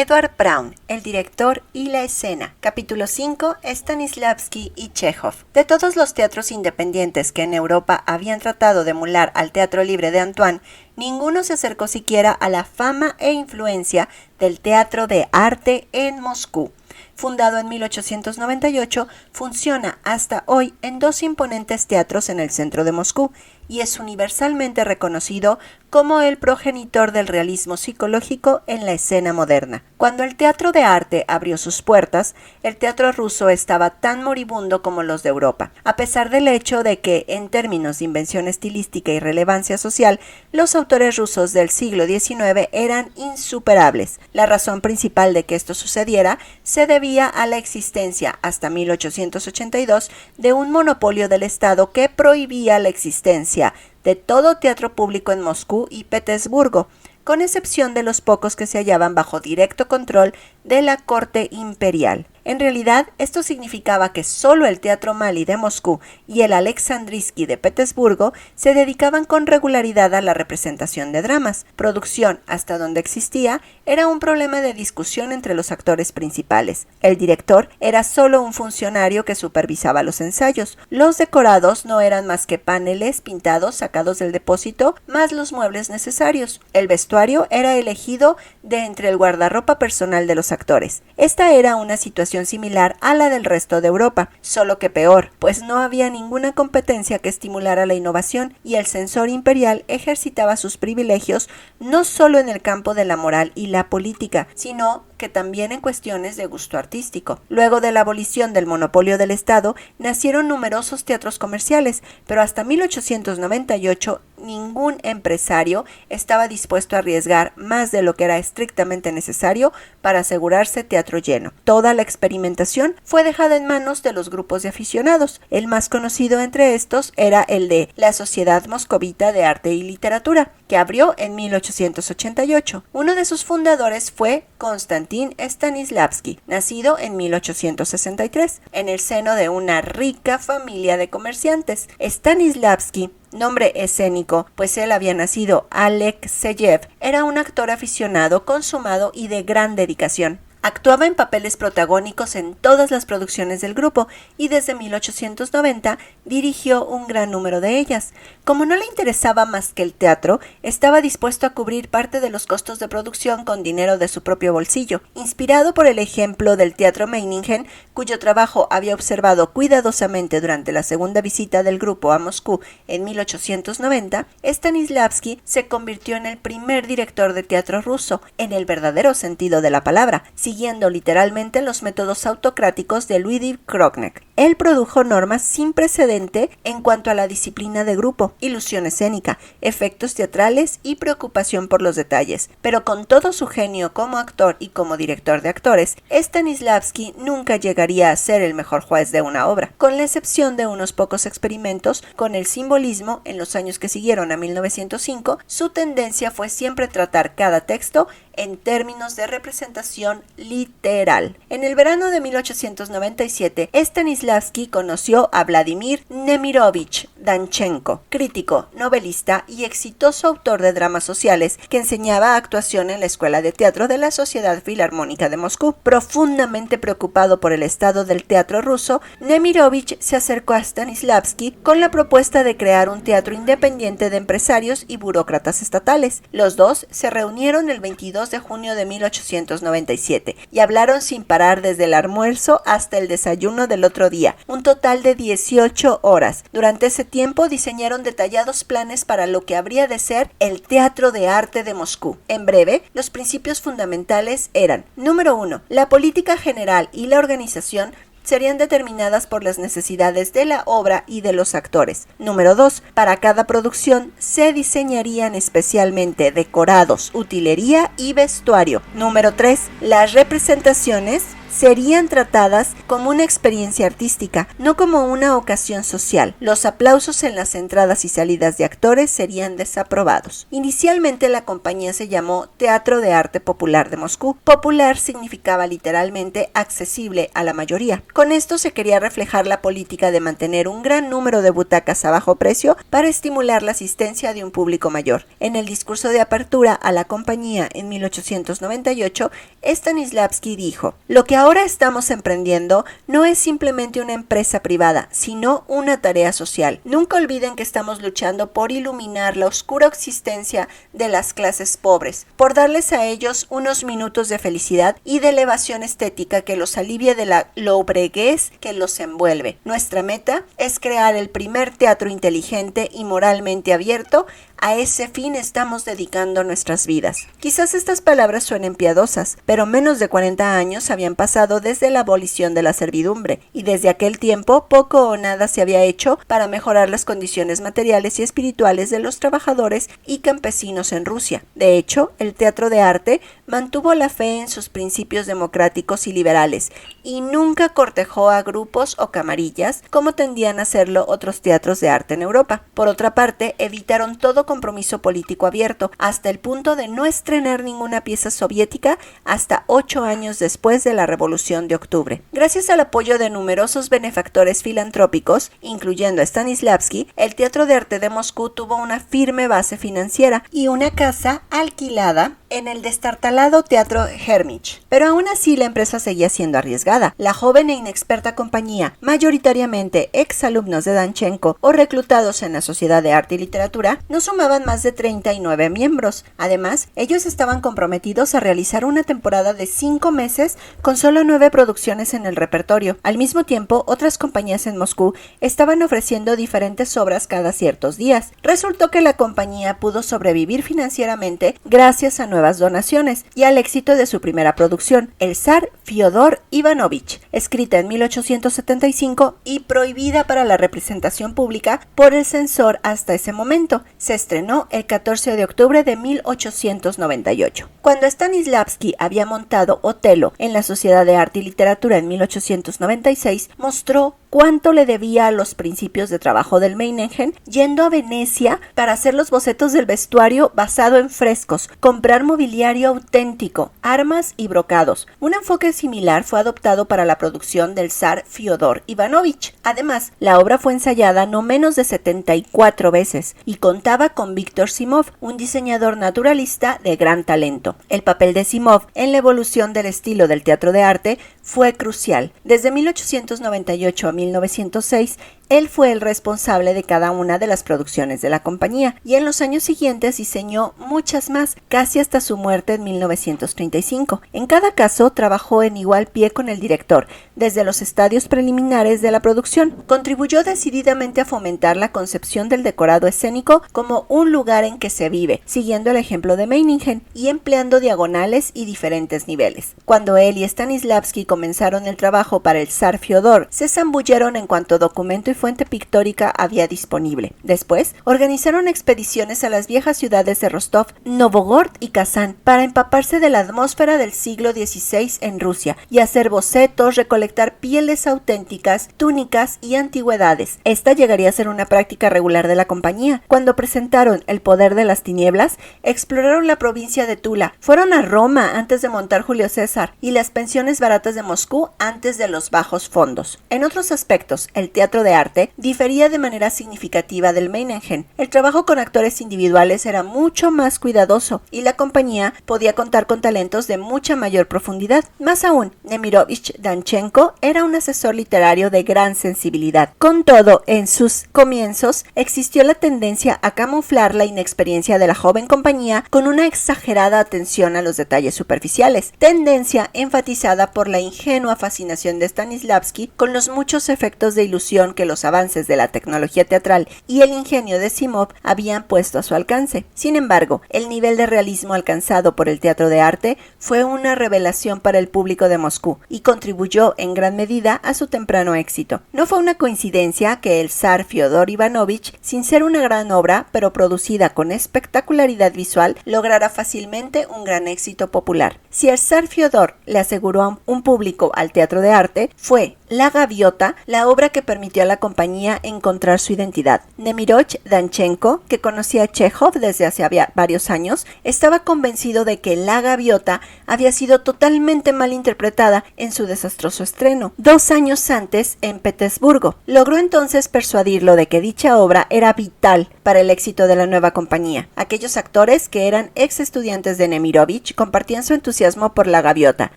Edward Braun, el director y la escena. Capítulo 5. Stanislavski y Chekhov. De todos los teatros independientes que en Europa habían tratado de emular al teatro libre de Antoine, ninguno se acercó siquiera a la fama e influencia del teatro de arte en Moscú. Fundado en 1898, funciona hasta hoy en dos imponentes teatros en el centro de Moscú y es universalmente reconocido como el progenitor del realismo psicológico en la escena moderna. Cuando el teatro de arte abrió sus puertas, el teatro ruso estaba tan moribundo como los de Europa, a pesar del hecho de que, en términos de invención estilística y relevancia social, los autores rusos del siglo XIX eran insuperables. La razón principal de que esto sucediera se debía a la existencia, hasta 1882, de un monopolio del Estado que prohibía la existencia de todo teatro público en Moscú y Petersburgo, con excepción de los pocos que se hallaban bajo directo control de la corte imperial. En realidad, esto significaba que solo el Teatro Mali de Moscú y el Alexandrinsky de Petersburgo se dedicaban con regularidad a la representación de dramas. Producción, hasta donde existía, era un problema de discusión entre los actores principales. El director era solo un funcionario que supervisaba los ensayos. Los decorados no eran más que paneles pintados sacados del depósito, más los muebles necesarios. El vestuario era elegido de entre el guardarropa personal de los actores. Esta era una situación similar a la del resto de Europa, solo que peor, pues no había ninguna competencia que estimulara la innovación y el censor imperial ejercitaba sus privilegios no solo en el campo de la moral y la política, sino que también en cuestiones de gusto artístico. Luego de la abolición del monopolio del Estado, nacieron numerosos teatros comerciales, pero hasta 1898 ningún empresario estaba dispuesto a arriesgar más de lo que era estrictamente necesario para asegurarse teatro lleno. Toda la experimentación fue dejada en manos de los grupos de aficionados. El más conocido entre estos era el de la Sociedad Moscovita de Arte y Literatura, que abrió en 1888. Uno de sus fundadores fue Konstantin Stanislavski, nacido en 1863, en el seno de una rica familia de comerciantes. Stanislavski, nombre escénico, pues él había nacido Alexeyev, era un actor aficionado, consumado y de gran dedicación. Actuaba en papeles protagónicos en todas las producciones del grupo y desde 1890 dirigió un gran número de ellas. Como no le interesaba más que el teatro, estaba dispuesto a cubrir parte de los costos de producción con dinero de su propio bolsillo. Inspirado por el ejemplo del Teatro Meiningen, cuyo trabajo había observado cuidadosamente durante la segunda visita del grupo a Moscú en 1890, Stanislavski se convirtió en el primer director de teatro ruso, en el verdadero sentido de la palabra, siguiendo literalmente los métodos autocráticos de Ludwig Kronek. Él produjo normas sin precedente en cuanto a la disciplina de grupo, ilusión escénica, efectos teatrales y preocupación por los detalles. Pero con todo su genio como actor y como director de actores, Stanislavski nunca llegaría a ser el mejor juez de una obra, con la excepción de unos pocos experimentos con el simbolismo en los años que siguieron a 1905. Su tendencia fue siempre tratar cada texto en términos de representación literal. En el verano de 1897, Stanislavski conoció a Vladimir Nemirovich Danchenko, crítico, novelista y exitoso autor de dramas sociales que enseñaba actuación en la Escuela de Teatro de la Sociedad Filarmónica de Moscú. Profundamente preocupado por el estado del teatro ruso, Nemirovich se acercó a Stanislavski con la propuesta de crear un teatro independiente de empresarios y burócratas estatales. Los dos se reunieron el 22 de junio de 1897 y hablaron sin parar desde el almuerzo hasta el desayuno del otro día, un total de 18 horas. Durante ese tiempo diseñaron detallados planes para lo que habría de ser el Teatro de Arte de Moscú. En breve, los principios fundamentales eran: número 1, la política general y la organización serían determinadas por las necesidades de la obra y de los actores. Número 2. Para cada producción se diseñarían especialmente decorados, utilería y vestuario. Número 3. Las representaciones serían tratadas como una experiencia artística, no como una ocasión social. Los aplausos en las entradas y salidas de actores serían desaprobados. Inicialmente la compañía se llamó Teatro de Arte Popular de Moscú. Popular significaba literalmente accesible a la mayoría. Con esto se quería reflejar la política de mantener un gran número de butacas a bajo precio para estimular la asistencia de un público mayor. En el discurso de apertura a la compañía en 1898, Stanislavski dijo: "Lo que ahora estamos emprendiendo no es simplemente una empresa privada, sino una tarea social. Nunca olviden que estamos luchando por iluminar la oscura existencia de las clases pobres, por darles a ellos unos minutos de felicidad y de elevación estética que los alivie de la lobreguez que los envuelve. Nuestra meta es crear el primer teatro inteligente y moralmente abierto. A ese fin estamos dedicando nuestras vidas". Quizás estas palabras suenen piadosas, pero menos de 40 años habían pasado desde la abolición de la servidumbre, y desde aquel tiempo poco o nada se había hecho para mejorar las condiciones materiales y espirituales de los trabajadores y campesinos en Rusia. De hecho, el teatro de arte mantuvo la fe en sus principios democráticos y liberales, y nunca cortejó a grupos o camarillas como tendían a hacerlo otros teatros de arte en Europa. Por otra parte, evitaron todo compromiso político abierto, hasta el punto de no estrenar ninguna pieza soviética hasta 8 años después de la Revolución de Octubre. Gracias al apoyo de numerosos benefactores filantrópicos, incluyendo a Stanislavski, el Teatro de Arte de Moscú tuvo una firme base financiera y una casa alquilada en el destartalado Teatro Hermitage. Pero aún así la empresa seguía siendo arriesgada. La joven e inexperta compañía, mayoritariamente exalumnos de Danchenko o reclutados en la Sociedad de Arte y Literatura, no sumaban más de 39 miembros. Además, ellos estaban comprometidos a realizar una temporada de 5 meses con solo 9 producciones en el repertorio. Al mismo tiempo, otras compañías en Moscú estaban ofreciendo diferentes obras cada ciertos días. Resultó que la compañía pudo sobrevivir financieramente gracias a nuevas donaciones y al éxito de su primera producción, El zar Fyodor Ivanovich, escrita en 1875 y prohibida para la representación pública por el censor hasta ese momento. Se estrenó el 14 de octubre de 1898. Cuando Stanislavski había montado Otelo en la Sociedad de Arte y Literatura en 1896, mostró cuánto le debía a los principios de trabajo del Meiningen, yendo a Venecia para hacer los bocetos del vestuario basado en frescos, comprar mobiliario auténtico, armas y brocados. Un enfoque similar fue adoptado para la producción del zar Fyodor Ivanovich. Además, la obra fue ensayada no menos de 74 veces y contaba con Víctor Simov, un diseñador naturalista de gran talento. El papel de Simov en la evolución del estilo del teatro de arte fue crucial. Desde 1898 a 1906, él fue el responsable de cada una de las producciones de la compañía y en los años siguientes diseñó muchas más, casi hasta su muerte en 1935. En cada caso, trabajó en igual pie con el director, desde los estadios preliminares de la producción. Contribuyó decididamente a fomentar la concepción del decorado escénico como un lugar en que se vive, siguiendo el ejemplo de Meiningen y empleando diagonales y diferentes niveles. Cuando él y Stanislavski comenzaron el trabajo para el zar Fyodor, se zambulleron en cuanto documento y fuente pictórica había disponible. Después, organizaron expediciones a las viejas ciudades de Rostov, Novgorod y Kazán para empaparse de la atmósfera del siglo XVI en Rusia y hacer bocetos, recolectar pieles auténticas, túnicas y antigüedades. Esta llegaría a ser una práctica regular de la compañía. Cuando presentaron El poder de las tinieblas, exploraron la provincia de Tula, fueron a Roma antes de montar Julio César y las pensiones baratas de Moscú antes de los bajos fondos. En otros aspectos, el teatro de arte difería de manera significativa del Meiningen. El trabajo con actores individuales era mucho más cuidadoso y la compañía podía contar con talentos de mucha mayor profundidad. Más aún, Nemirovich Danchenko era un asesor literario de gran sensibilidad. Con todo, en sus comienzos existió la tendencia a camuflar la inexperiencia de la joven compañía con una exagerada atención a los detalles superficiales, tendencia enfatizada por la ingenua fascinación de Stanislavski con los muchos efectos de ilusión que los avances de la tecnología teatral y el ingenio de Simov habían puesto a su alcance. Sin embargo, el nivel de realismo alcanzado por el teatro de arte fue una revelación para el público de Moscú y contribuyó en gran medida a su temprano éxito. No fue una coincidencia que el zar Fyodor Ivanovich, sin ser una gran obra, pero producida con espectacularidad visual, lograra fácilmente un gran éxito popular. Si el zar Fiodor le aseguró a un público al teatro de arte, fue La Gaviota la obra que permitió a la compañía encontrar su identidad. Nemiroch Danchenko, que conocía a Chekhov desde hace varios años, estaba convencido de que La Gaviota había sido totalmente mal interpretada en su desastroso estreno 2 años antes en Petersburgo. Logró entonces persuadirlo de que dicha obra era vital para el éxito de la nueva compañía. Aquellos actores que eran ex estudiantes de Nemirovich compartían su entusiasmo por La Gaviota,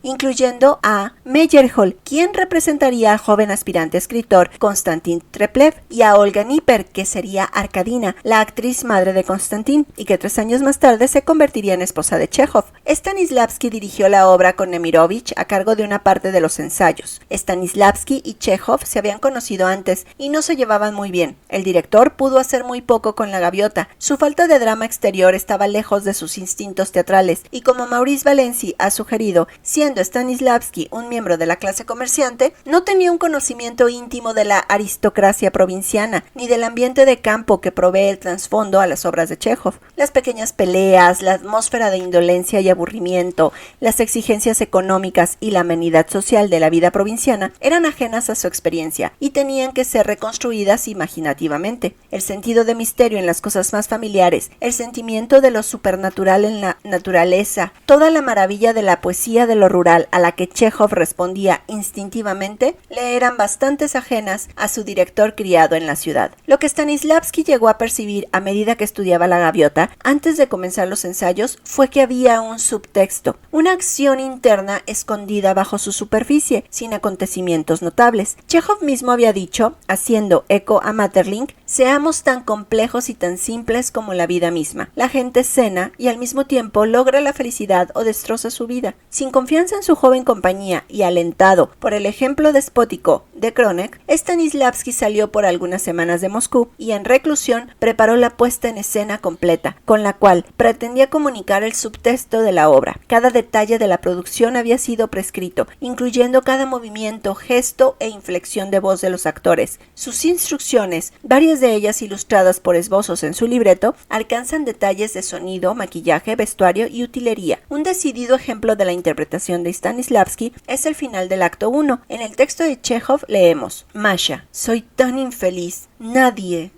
incluyendo a Meyerhold, quien representaría al joven aspirante escritor Konstantin Treplev, y a Olga Nipper, que sería Arkadina, la actriz madre de Konstantin, y que 3 años más tarde se convertiría en esposa de Chekhov. Stanislavski dirigió la obra con Nemirovich a cargo de una parte de los ensayos. Stanislavski y Chekhov se habían conocido antes y no se llevaban muy bien. El director pudo hacer muy poco con La Gaviota. Su falta de drama exterior estaba lejos de sus instintos teatrales, y como Maurice Valency ha sugerido, siendo Stanislavski un miembro de la clase comerciante, no tenía un conocimiento íntimo de la aristocracia provinciana, ni del ambiente de campo que provee el trasfondo a las obras de Chekhov. Las pequeñas peleas, la atmósfera de indolencia y aburrimiento, las exigencias económicas y la amenidad social de la vida provinciana eran ajenas a su experiencia y tenían que ser reconstruidas imaginativamente. El sentido de misterio en las cosas más familiares, el sentimiento de lo supernatural en la naturaleza, toda la maravilla de la poesía de lo rural a la que Chekhov respondía instintivamente, le eran bastantes ajenas a su director criado en la ciudad. Lo que Stanislavski llegó a percibir a medida que estudiaba La Gaviota, antes de comenzar los ensayos, fue que había un subtexto, una acción interna escondida bajo su superficie, sin acontecimientos notables. Chekhov mismo había dicho, haciendo eco a Maeterlinck: seamos tan complejos y tan simples como la vida misma. La gente cena y al mismo tiempo logra la felicidad o destroza su vida. Sin confianza en su joven compañía y alentado por el ejemplo despótico de Kronek, Stanislavski salió por algunas semanas de Moscú y en reclusión preparó la puesta en escena completa, con la cual pretendía comunicar el subtexto de la obra. Cada detalle de la producción había sido prescrito, incluyendo cada movimiento, gesto e inflexión de voz de los actores. Sus instrucciones, varias de ellas ilustradas por esbozos en su libreto, alcanzan detalles de sonido, maquillaje, vestuario y utilería. Un decidido ejemplo de la interpretación de Stanislavski es el final del acto 1. En el texto de Chekhov leemos: Masha, soy tan infeliz. Nadie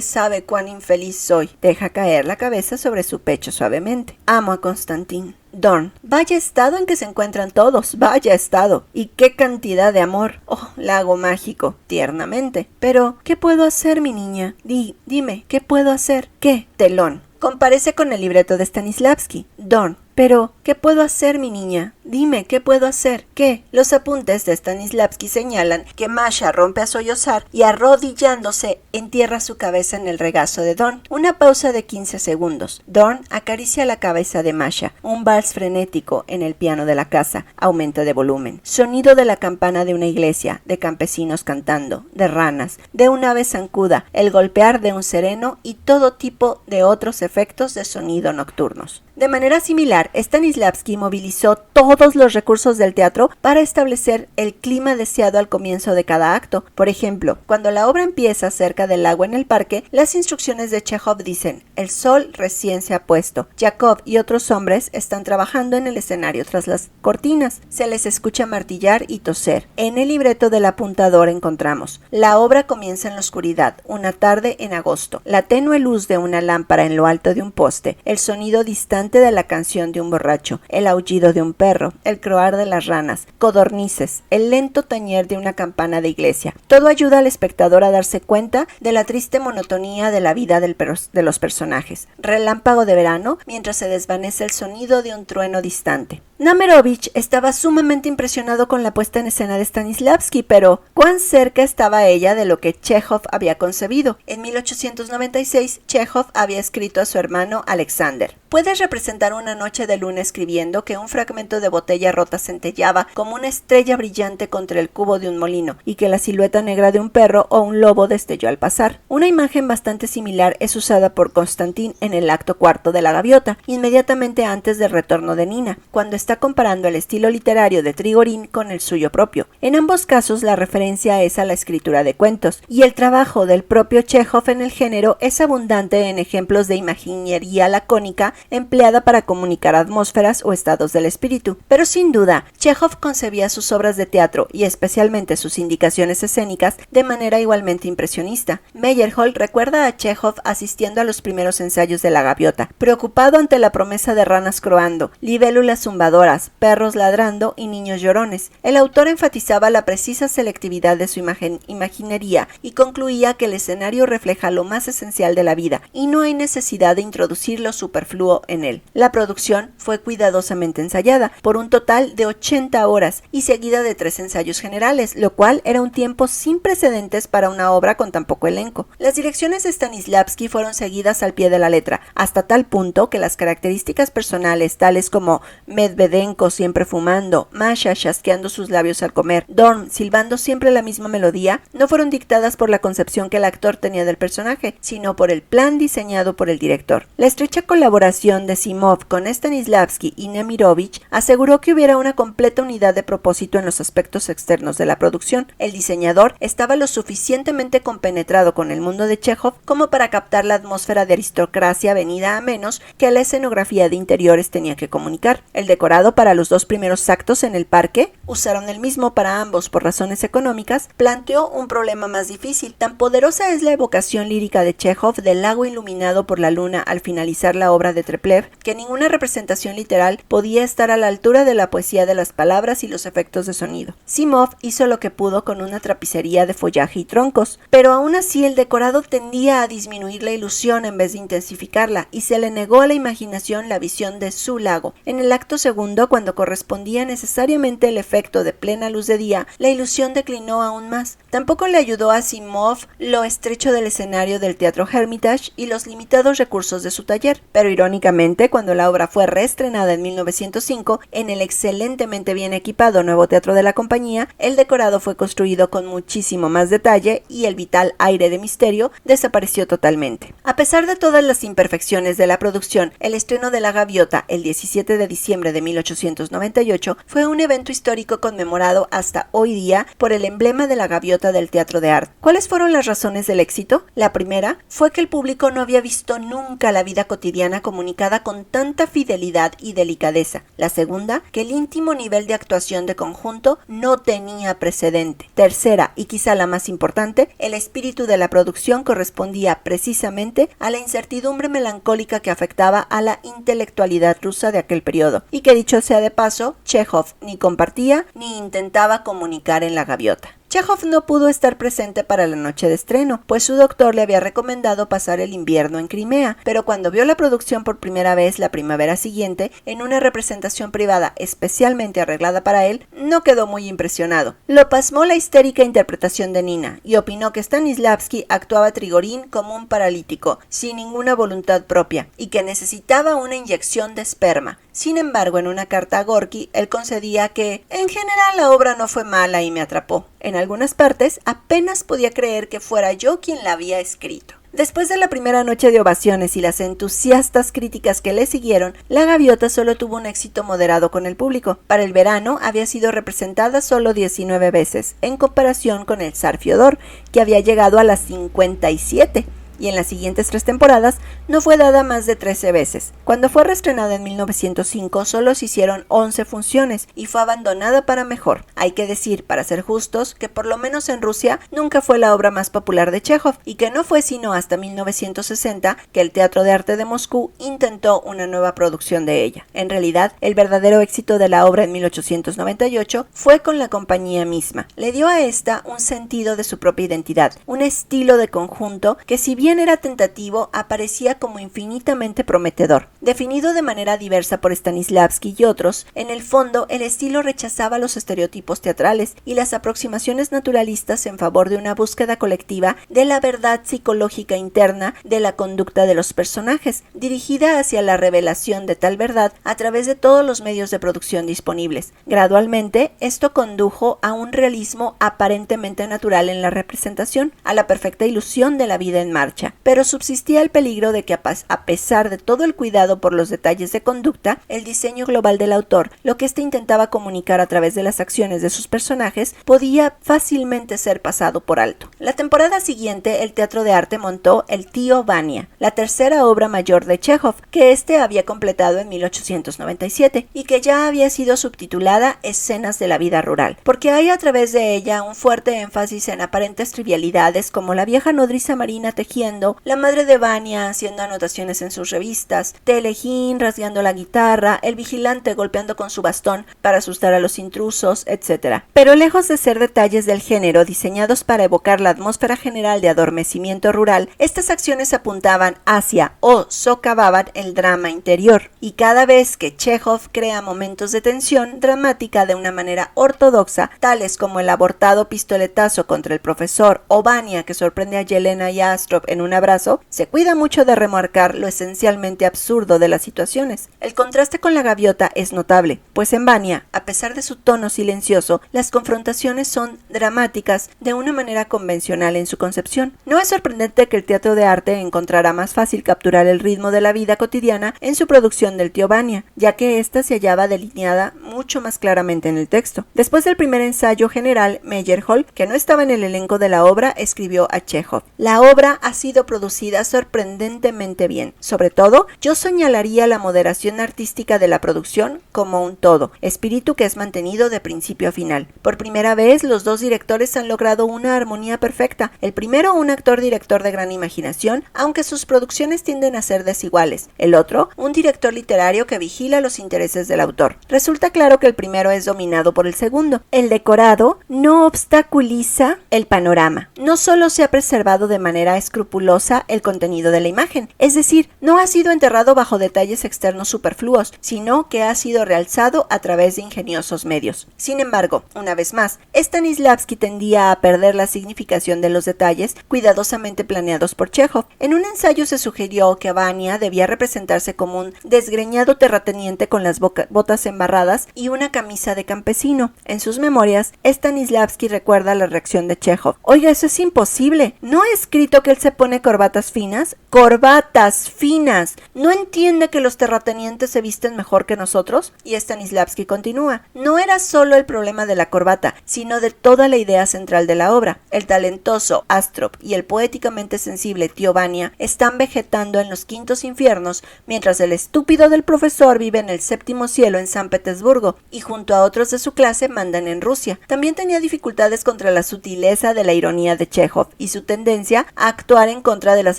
sabe cuán infeliz soy. Deja caer la cabeza sobre su pecho suavemente. Amo a Konstantin. Dorn, vaya estado en que se encuentran todos, vaya estado. Y qué cantidad de amor. Oh, lago mágico, tiernamente. Pero, ¿qué puedo hacer, mi niña? Dime, ¿qué puedo hacer? ¿Qué? Telón. Comparece con el libreto de Stanislavski. Dorn. Pero, ¿qué puedo hacer, mi niña? Dime, ¿qué puedo hacer? ¿Qué? Los apuntes de Stanislavski señalan que Masha rompe a sollozar y arrodillándose entierra su cabeza en el regazo de Dorn. Una pausa de 15 segundos. Dorn acaricia la cabeza de Masha. Un vals frenético en el piano de la casa. Aumento de volumen. Sonido de la campana de una iglesia, de campesinos cantando, de ranas, de un ave zancuda, el golpear de un sereno y todo tipo de otros efectos de sonido nocturnos. De manera similar, Stanislavski movilizó todos los recursos del teatro para establecer el clima deseado al comienzo de cada acto. Por ejemplo, cuando la obra empieza cerca del agua en el parque, las instrucciones de Chekhov dicen: el sol recién se ha puesto. Yakov y otros hombres están trabajando en el escenario tras las cortinas. Se les escucha martillar y toser. En el libreto del apuntador encontramos: la obra comienza en la oscuridad, una tarde en agosto. La tenue luz de una lámpara en lo alto de un poste, el sonido distante de la canción de un borracho, el aullido de un perro, el croar de las ranas, codornices, el lento tañer de una campana de iglesia. Todo ayuda al espectador a darse cuenta de la triste monotonía de la vida de los personajes. Relámpago de verano, mientras se desvanece el sonido de un trueno distante. Nemirovich estaba sumamente impresionado con la puesta en escena de Stanislavski, pero ¿cuán cerca estaba ella de lo que Chekhov había concebido? En 1896, Chekhov había escrito a su hermano Alexander: ¿puedes representar una noche de luna escribiendo que un fragmento de botella rota centelleaba como una estrella brillante contra el cubo de un molino y que la silueta negra de un perro o un lobo destelló al pasar? Una imagen bastante similar es usada por Konstantin en el acto 4 de La Gaviota, inmediatamente antes del retorno de Nina, cuando está comparando el estilo literario de Trigorin con el suyo propio. En ambos casos la referencia es a la escritura de cuentos, y el trabajo del propio Chekhov en el género es abundante en ejemplos de imaginería lacónica empleada para comunicar atmósferas o estados del espíritu. Pero sin duda, Chekhov concebía sus obras de teatro y especialmente sus indicaciones escénicas de manera igualmente impresionista. Meyerhold recuerda a Chekhov asistiendo a los primeros ensayos de La Gaviota, preocupado ante la promesa de ranas croando, libélulas zumbadoras, perros ladrando y niños llorones. El autor enfatizaba la precisa selectividad de su imaginería y concluía que el escenario refleja lo más esencial de la vida y no hay necesidad de introducir lo superfluo en él. La producción fue cuidadosamente ensayada por un total de 80 horas y seguida de 3 ensayos generales, lo cual era un tiempo sin precedentes para una obra con tan poco elenco. Las direcciones de Stanislavski fueron seguidas al pie de la letra, hasta tal punto que las características personales tales como Medvedenko siempre fumando, Masha chasqueando sus labios al comer, Dorn silbando siempre la misma melodía, no fueron dictadas por la concepción que el actor tenía del personaje, sino por el plan diseñado por el director. La estrecha colaboración de Simov con Stanislavski y Nemirovich aseguró que hubiera una completa unidad de propósito en los aspectos externos de la producción. El diseñador estaba lo suficientemente compenetrado con el mundo de Chekhov como para captar la atmósfera de aristocracia venida a menos que la escenografía de interiores tenía que comunicar. El decorado para los 2 primeros actos en el parque, usaron el mismo para ambos por razones económicas, planteó un problema más difícil. Tan poderosa es la evocación lírica de Chekhov del lago iluminado por la luna al finalizar la obra de Treplev, que ninguna representación literal podía estar a la altura de la poesía de las palabras y los efectos de sonido. Simov hizo lo que pudo con una tapicería de follaje y troncos, pero aún así el decorado tendía a disminuir la ilusión en vez de intensificarla, y se le negó a la imaginación la visión de su lago. En el acto segundo, cuando correspondía necesariamente el efecto de plena luz de día, la ilusión declinó aún más. Tampoco le ayudó a Simov lo estrecho del escenario del Teatro Hermitage y los limitados recursos de su taller, pero irónicamente, cuando la obra fue reestrenada en 1905 en el excelentemente bien equipado nuevo teatro de la compañía, el decorado fue construido con muchísimo más detalle y el vital aire de misterio desapareció totalmente. A pesar de todas las imperfecciones de la producción, el estreno de La Gaviota el 17 de diciembre de 1898 fue un evento histórico conmemorado hasta hoy día por el emblema de la gaviota del teatro de arte. ¿Cuáles fueron las razones del éxito? La primera fue que el público no había visto nunca la vida cotidiana comunicada con tanta fidelidad y delicadeza. La segunda, que el íntimo nivel de actuación de conjunto no tenía precedente. Tercera, y quizá la más importante, el espíritu de la producción correspondía precisamente a la incertidumbre melancólica que afectaba a la intelectualidad rusa de aquel periodo, y que dicho sea de paso, Chekhov ni compartía ni intentaba comunicar en La Gaviota. Chekhov no pudo estar presente para la noche de estreno, pues su doctor le había recomendado pasar el invierno en Crimea, pero cuando vio la producción por primera vez la primavera siguiente, en una representación privada especialmente arreglada para él, no quedó muy impresionado. Lo pasmó la histérica interpretación de Nina, y opinó que Stanislavski actuaba a Trigorin como un paralítico, sin ninguna voluntad propia, y que necesitaba una inyección de esperma. Sin embargo, en una carta a Gorky, él concedía que, en general, la obra no fue mala y me atrapó. En algunas partes, apenas podía creer que fuera yo quien la había escrito. Después de la primera noche de ovaciones y las entusiastas críticas que le siguieron, La Gaviota solo tuvo un éxito moderado con el público. Para el verano había sido representada solo 19 veces, en comparación con el zar Fiodor, que había llegado a las 57. Y en las siguientes 3 temporadas no fue dada más de 13 veces. Cuando fue reestrenada en 1905 solo se hicieron 11 funciones y fue abandonada para mejor. Hay que decir, para ser justos, que por lo menos en Rusia nunca fue la obra más popular de Chekhov y que no fue sino hasta 1960 que el Teatro de Arte de Moscú intentó una nueva producción de ella. En realidad, el verdadero éxito de la obra en 1898 fue con la compañía misma. Le dio a esta un sentido de su propia identidad, un estilo de conjunto que, si bien era tentativo, aparecía como infinitamente prometedor. Definido de manera diversa por Stanislavski y otros, en el fondo el estilo rechazaba los estereotipos teatrales y las aproximaciones naturalistas en favor de una búsqueda colectiva de la verdad psicológica interna de la conducta de los personajes, dirigida hacia la revelación de tal verdad a través de todos los medios de producción disponibles. Gradualmente, esto condujo a un realismo aparentemente natural en la representación, a la perfecta ilusión de la vida en marcha. marcha, pero subsistía el peligro de que a pesar de todo el cuidado por los detalles de conducta, el diseño global del autor, lo que éste intentaba comunicar a través de las acciones de sus personajes, podía fácilmente ser pasado por alto. La temporada siguiente, el Teatro de Arte montó El Tío Vania, la tercera obra mayor de Chekhov, que éste había completado en 1897 y que ya había sido subtitulada Escenas de la vida rural, porque hay a través de ella un fuerte énfasis en aparentes trivialidades como la vieja nodriza marina tejiendo, la madre de Vania haciendo anotaciones en sus revistas, Telejín rasgando la guitarra, el vigilante golpeando con su bastón para asustar a los intrusos, etc. Pero lejos de ser detalles del género diseñados para evocar la atmósfera general de adormecimiento rural, estas acciones apuntaban hacia o socavaban el drama interior, y cada vez que Chekhov crea momentos de tensión dramática de una manera ortodoxa, tales como el abortado pistoletazo contra el profesor o Vania que sorprende a Yelena y a Astrov en un abrazo, se cuida mucho de remarcar lo esencialmente absurdo de las situaciones. El contraste con la gaviota es notable, pues en Vania, a pesar de su tono silencioso, las confrontaciones son dramáticas de una manera convencional en su concepción. No es sorprendente que el teatro de arte encontrara más fácil capturar el ritmo de la vida cotidiana en su producción del Tío Vania, ya que ésta se hallaba delineada mucho más claramente en el texto. Después del primer ensayo general, Meyerhold, que no estaba en el elenco de la obra, escribió a Chekhov: la obra ha sido producida sorprendentemente bien. Sobre todo, yo señalaría la moderación artística de la producción como un todo, espíritu que es mantenido de principio a final. Por primera vez, los dos directores han logrado una armonía perfecta. El primero, un actor-director de gran imaginación, aunque sus producciones tienden a ser desiguales. El otro, un director literario que vigila los intereses del autor. Resulta claro que el primero es dominado por el segundo. El decorado no obstaculiza el panorama. No solo se ha preservado de manera escrupulosa el contenido de la imagen, es decir, no ha sido enterrado bajo detalles externos superfluos, sino que ha sido realzado a través de ingeniosos medios. Sin embargo, una vez más, Stanislavski tendía a perder la significación de los detalles cuidadosamente planeados por Chekhov. En un ensayo se sugirió que Vania debía representarse como un desgreñado terrateniente con las botas embarradas y una camisa de campesino. En sus memorias, Stanislavski recuerda la reacción de Chekhov: oiga, eso es imposible. ¿No he escrito que él se pone corbatas finas? ¡Corbatas finas! ¿No entiende que los terratenientes se visten mejor que nosotros? Y Stanislavski continúa: no era solo el problema de la corbata, sino de toda la idea central de la obra. El talentoso Astrov y el poéticamente sensible Tío Vania están vegetando en los quintos infiernos, mientras el estúpido del profesor vive en el séptimo cielo en San Petersburgo, y junto a otros de su clase mandan en Rusia. También tenía dificultades contra la sutileza de la ironía de Chekhov y su tendencia a actuar en contra de las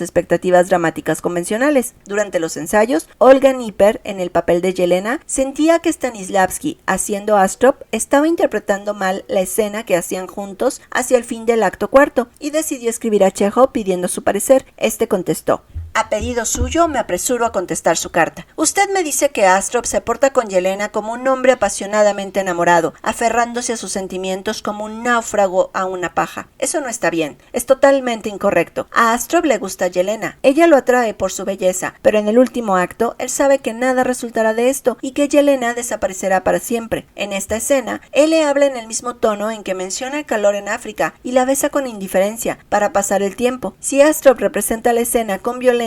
expectativas dramáticas convencionales. Durante los ensayos, Olga Nipper, en el papel de Yelena, sentía que Stanislavski, haciendo Astrov, estaba interpretando mal la escena que hacían juntos hacia el fin del acto cuarto, y decidió escribir a Chekhov pidiendo su parecer. Este contestó: a pedido suyo, me apresuro a contestar su carta. Usted me dice que Astrov se porta con Yelena como un hombre apasionadamente enamorado, aferrándose a sus sentimientos como un náufrago a una paja. Eso no está bien, es totalmente incorrecto. A Astrov le gusta Yelena, ella lo atrae por su belleza, pero en el último acto, él sabe que nada resultará de esto y que Yelena desaparecerá para siempre. En esta escena, él le habla en el mismo tono en que menciona el calor en África y la besa con indiferencia, para pasar el tiempo. Si Astrov representa la escena con violencia,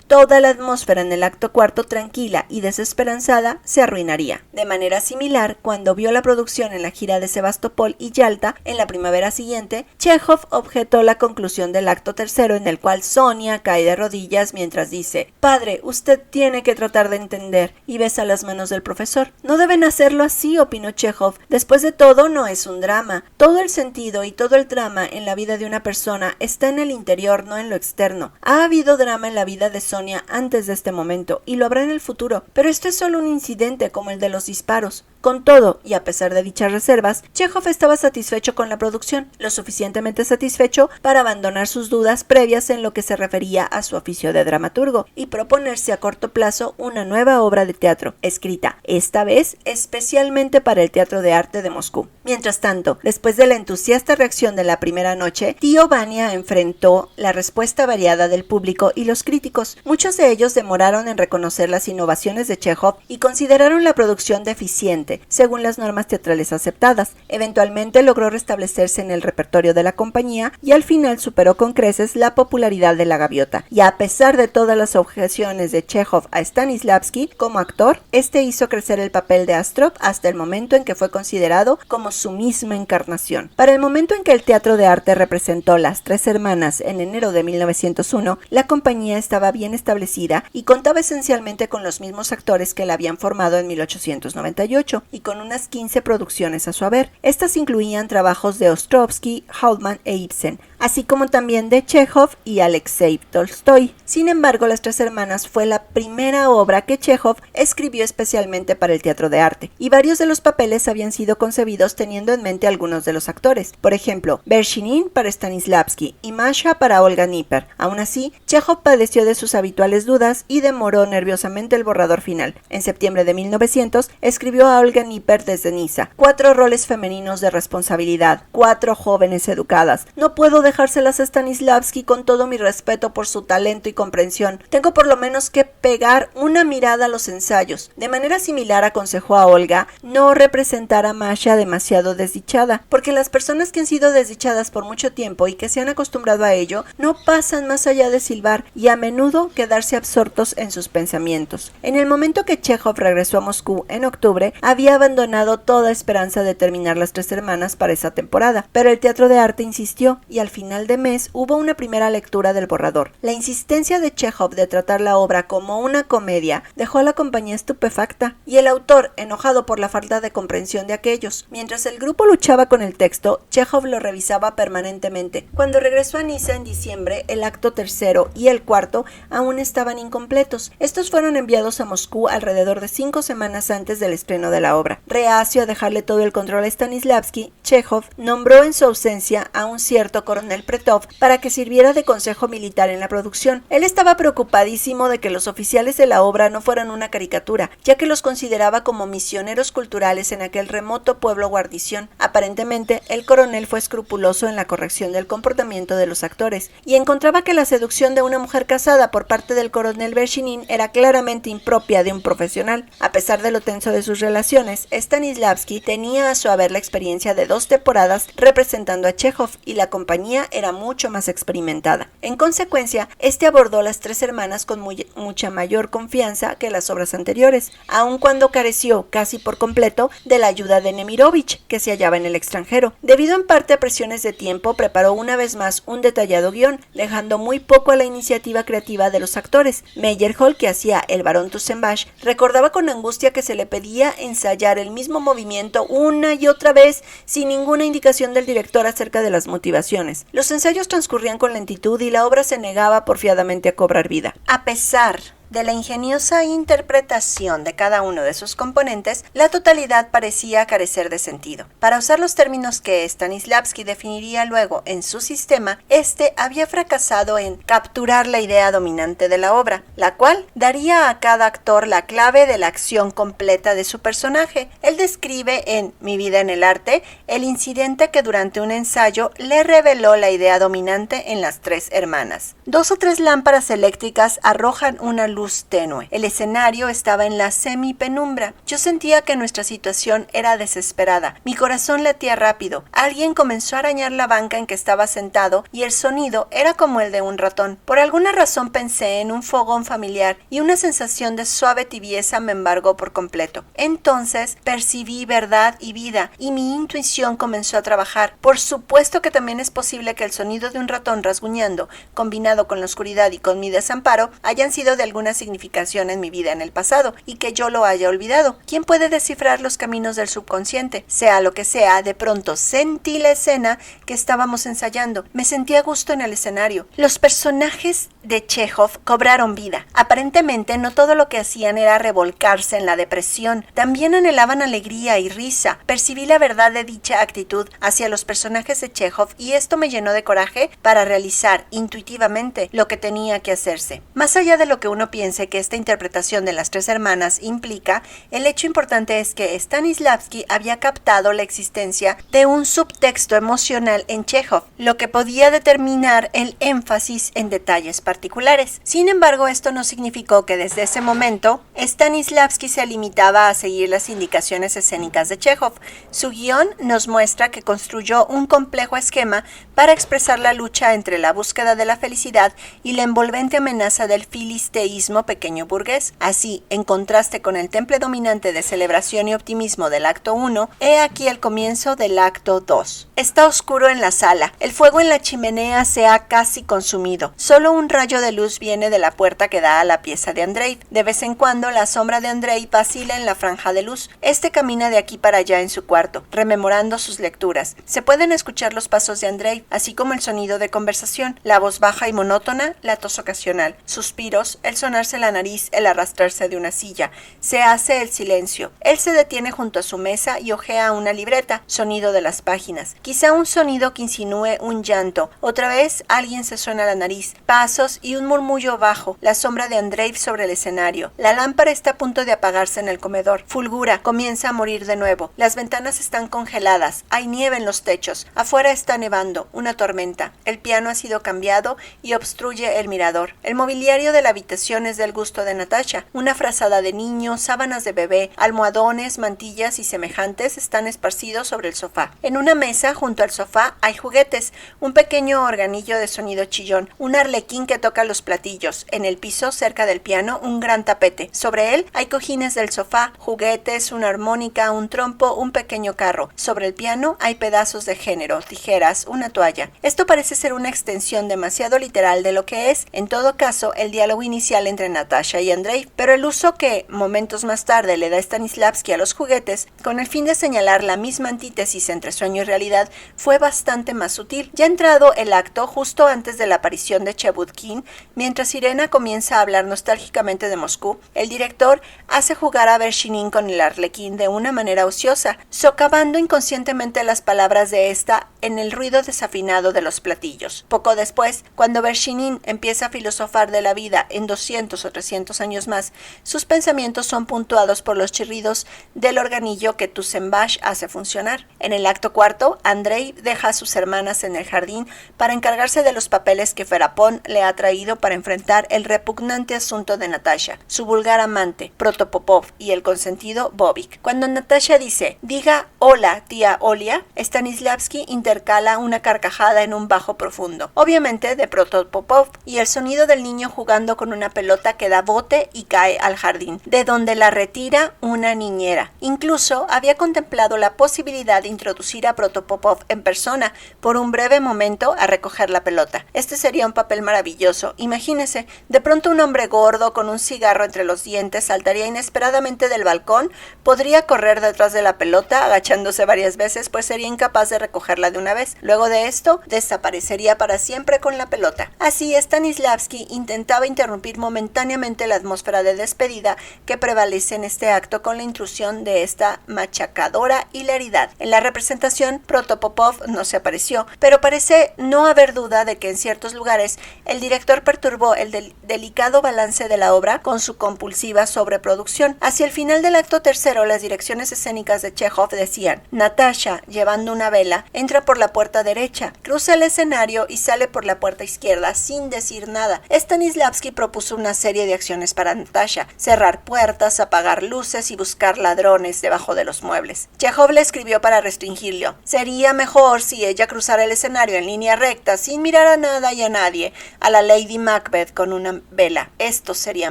toda la atmósfera en el acto cuarto, tranquila y desesperanzada, se arruinaría. De manera similar, cuando vio la producción en la gira de Sebastopol y Yalta en la primavera siguiente, Chekhov objetó la conclusión del acto tercero, en el cual Sonia cae de rodillas mientras dice: padre, usted tiene que tratar de entender, y besa las manos del profesor. No deben hacerlo así, opinó Chekhov. Después de todo, no es un drama. Todo el sentido y todo el drama en la vida de una persona está en el interior, no en lo externo. Ha habido drama en la vida de Sonia antes de este momento, y lo habrá en el futuro, pero esto es solo un incidente como el de los disparos. Con todo, y a pesar de dichas reservas, Chekhov estaba satisfecho con la producción, lo suficientemente satisfecho para abandonar sus dudas previas en lo que se refería a su oficio de dramaturgo, y proponerse a corto plazo una nueva obra de teatro, escrita, esta vez, especialmente para el Teatro de Arte de Moscú. Mientras tanto, después de la entusiasta reacción de la primera noche, Tío Vania enfrentó la respuesta variada del público y los críticos críticos. Muchos de ellos demoraron en reconocer las innovaciones de Chekhov y consideraron la producción deficiente, según las normas teatrales aceptadas. Eventualmente logró restablecerse en el repertorio de la compañía y al final superó con creces la popularidad de La Gaviota. Y a pesar de todas las objeciones de Chekhov a Stanislavski como actor, este hizo crecer el papel de Astrov hasta el momento en que fue considerado como su misma encarnación. Para el momento en que el Teatro de Arte representó Las Tres Hermanas en enero de 1901, la compañía estaba bien establecida y contaba esencialmente con los mismos actores que la habían formado en 1898 y con unas 15 producciones a su haber. Estas incluían trabajos de Ostrovsky, Hauptmann e Ibsen, así como también de Chekhov y Alexei Tolstoy. Sin embargo, Las Tres Hermanas fue la primera obra que Chekhov escribió especialmente para el Teatro de Arte, y varios de los papeles habían sido concebidos teniendo en mente algunos de los actores. Por ejemplo, Vershinin para Stanislavski y Masha para Olga Nipper. Aún así, Chekhov padeció de sus habituales dudas y demoró nerviosamente el borrador final. En septiembre de 1900, escribió a Olga Nipper desde Niza: 4 roles femeninos de responsabilidad, 4 jóvenes educadas. No puedo dejárselas a Stanislavski con todo mi respeto por su talento y comprensión. Tengo por lo menos que pegar una mirada a los ensayos. De manera similar aconsejó a Olga no representar a Masha demasiado desdichada, porque las personas que han sido desdichadas por mucho tiempo y que se han acostumbrado a ello no pasan más allá de silbar y a menudo quedarse absortos en sus pensamientos. En el momento que Chekhov regresó a Moscú en octubre, había abandonado toda esperanza de terminar Las Tres Hermanas para esa temporada, pero el Teatro de Arte insistió y al final de mes hubo una primera lectura del borrador. La insistencia de Chekhov de tratar la obra como una comedia dejó a la compañía estupefacta y el autor enojado por la falta de comprensión de aquellos. Mientras el grupo luchaba con el texto, Chekhov lo revisaba permanentemente. Cuando regresó a Niza en diciembre, el acto tercero y el cuarto aún estaban incompletos. Estos fueron enviados a Moscú alrededor de 5 semanas antes del estreno de la obra. Reacio a dejarle todo el control a Stanislavski, Chekhov nombró en su ausencia a un cierto coronel Pretov para que sirviera de consejo militar en la producción. Él estaba preocupadísimo de que los oficiales de la obra no fueran una caricatura, ya que los consideraba como misioneros culturales en aquel remoto pueblo guarnición. Aparentemente, el coronel fue escrupuloso en la corrección del comportamiento de los actores, y encontraba que la seducción de una mujer casada por parte del coronel Vershinin era claramente impropia de un profesional. A pesar de lo tenso de sus relaciones, Stanislavski tenía a su haber la experiencia de 2 temporadas representando a Chekhov, y la compañía era mucho más experimentada. En consecuencia, este abordó Las Tres Hermanas con mucha mayor confianza que las obras anteriores, aun cuando careció casi por completo de la ayuda de Nemirovich, que se hallaba en el extranjero. Debido en parte a presiones de tiempo, preparó una vez más un detallado guión, dejando muy poco a la iniciativa creativa de los actores. Meyerhold, que hacía el barón Tussenbach, recordaba con angustia que se le pedía ensayar el mismo movimiento una y otra vez sin ninguna indicación del director acerca de las motivaciones. Los ensayos transcurrían con lentitud y la obra se negaba porfiadamente a cobrar vida. A pesar de la ingeniosa interpretación de cada uno de sus componentes, la totalidad parecía carecer de sentido. Para usar los términos que Stanislavski definiría luego en su sistema, este había fracasado en capturar la idea dominante de la obra, la cual daría a cada actor la clave de la acción completa de su personaje. Él describe en Mi vida en el arte el incidente que durante un ensayo le reveló la idea dominante en Las Tres Hermanas. 2 o 3 lámparas eléctricas arrojan una luz tenue. El escenario estaba en la semipenumbra. Yo sentía que nuestra situación era desesperada. Mi corazón latía rápido. Alguien comenzó a arañar la banca en que estaba sentado y el sonido era como el de un ratón. Por alguna razón pensé en un fogón familiar y una sensación de suave tibieza me embargó por completo. Entonces percibí verdad y vida y mi intuición comenzó a trabajar. Por supuesto que también es posible que el sonido de un ratón rasguñando, combinado con la oscuridad y con mi desamparo, hayan sido de alguna significación en mi vida en el pasado y que yo lo haya olvidado. ¿Quién puede descifrar los caminos del subconsciente? Sea lo que sea, de pronto sentí la escena que estábamos ensayando. Me sentí a gusto en el escenario. Los personajes de Chekhov cobraron vida. Aparentemente no todo lo que hacían era revolcarse en la depresión. También anhelaban alegría y risa. Percibí la verdad de dicha actitud hacia los personajes de Chekhov y esto me llenó de coraje para realizar intuitivamente lo que tenía que hacerse. Más allá de lo que uno piense que esta interpretación de las tres hermanas implica, el hecho importante es que Stanislavski había captado la existencia de un subtexto emocional en Chekhov, lo que podía determinar el énfasis en detalles particulares. Sin embargo, esto no significó que desde ese momento Stanislavski se limitaba a seguir las indicaciones escénicas de Chekhov. Su guión nos muestra que construyó un complejo esquema para expresar la lucha entre la búsqueda de la felicidad y la envolvente amenaza del filisteísmo pequeño burgués. Así, en contraste con el temple dominante de celebración y optimismo del acto 1, he aquí el comienzo del acto 2. Está oscuro en la sala, el fuego en la chimenea se ha casi consumido, solo un rayo de luz viene de la puerta que da a la pieza de Andrei. De vez en cuando la sombra de Andrei vacila en la franja de luz. Este camina de aquí para allá en su cuarto, rememorando sus lecturas. Se pueden escuchar los pasos de Andrei, así como el sonido de conversación, la voz baja y monótona, la tos ocasional, suspiros, el sonarse la nariz, el arrastrarse de una silla. Se hace el silencio. Él se detiene junto a su mesa y hojea una libreta, sonido de las páginas. Quizá un sonido que insinúe un llanto. Otra vez alguien se suena la nariz, pasos y un murmullo bajo, la sombra de Andrei sobre el escenario. La lámpara está a punto de apagarse en el comedor. Fulgura, comienza a morir de nuevo. Las ventanas están congeladas, hay nieve en los techos, afuera está nevando, una tormenta. El piano ha sido cambiado y obstruye el mirador. El mobiliario de la habitación es del gusto de Natasha. Una frazada de niño, sábanas de bebé, almohadones, mantillas y semejantes están esparcidos sobre el sofá. En una mesa, junto al sofá, hay juguetes, un pequeño organillo de sonido chillón, un arlequín que toca los platillos. En el piso, cerca del piano, un gran tapete. Sobre él hay cojines del sofá, juguetes, una armónica, un trompo, un pequeño carro. Sobre el piano hay pedazos de género, tijeras, una toalla. Esto parece ser una extensión demasiado literal de lo que es, en todo caso, el diálogo inicial entre Natasha y Andrei, pero el uso que, momentos más tarde, le da Stanislavski a los juguetes, con el fin de señalar la misma antítesis entre sueño y realidad, fue bastante más sutil. Ya entrado el acto, justo antes de la aparición de Chebutkin, mientras Irena comienza a hablar nostálgicamente de Moscú, el director hace jugar a Vershinin con el arlequín de una manera ociosa, socavando inconscientemente las palabras de esta en el ruido desafinado de los platillos. Poco después, cuando Vershinin empieza a filosofar de la vida en 200 o 300 años más, sus pensamientos son puntuados por los chirridos del organillo que Tusenbash hace funcionar. En el acto cuarto, Andrei deja a sus hermanas en el jardín para encargarse de los papeles que Ferapón le ha traído para enfrentar el repugnante asunto de Natasha, su vulgar amante, Protopopov, y el consentido Bobik. Cuando Natasha dice, diga hola, tía Olia, Stanislavski intercala una carcajada en un bajo profundo, obviamente de Protopopov, y el sonido del niño jugando con una pelota que da bote y cae al jardín, de donde la retira una niñera. Incluso había contemplado la posibilidad de introducir a Protopopov en persona por un breve momento a recoger la pelota. Este sería un papel maravilloso. Imagínese, de pronto un hombre gordo con un cigarro entre los dientes saltaría inesperadamente del balcón, podría correr detrás de la pelota agachándose varias veces, pues sería incapaz de recogerla de una vez. Luego de esto, desaparecería para siempre con la pelota. Así, Stanislavski intentaba interrumpir momentáneamente la atmósfera de despedida que prevalece en este acto con la intrusión de esta machacadora hilaridad. En la representación, Protopopov no se apareció, pero parece no haber duda de que en ciertos lugares el director perturbó el delicado balance de la obra con su compulsiva sobreproducción. Hacia el final del acto tercero, las direcciones escénicas de Chekhov decían: Natasha, llevando una vela, entra por la puerta derecha, cruza el escenario y sale por la puerta izquierda sin decir nada. Stanislavski propuso una serie de acciones para Natasha: cerrar puertas, apagar luces y buscar ladrones debajo de los muebles. Chekhov le escribió para restringirlo: sería mejor si ella cruzara el escenario en línea recta, sin mirar a nada y a nadie, a la Lady Macbeth con una vela. Esto sería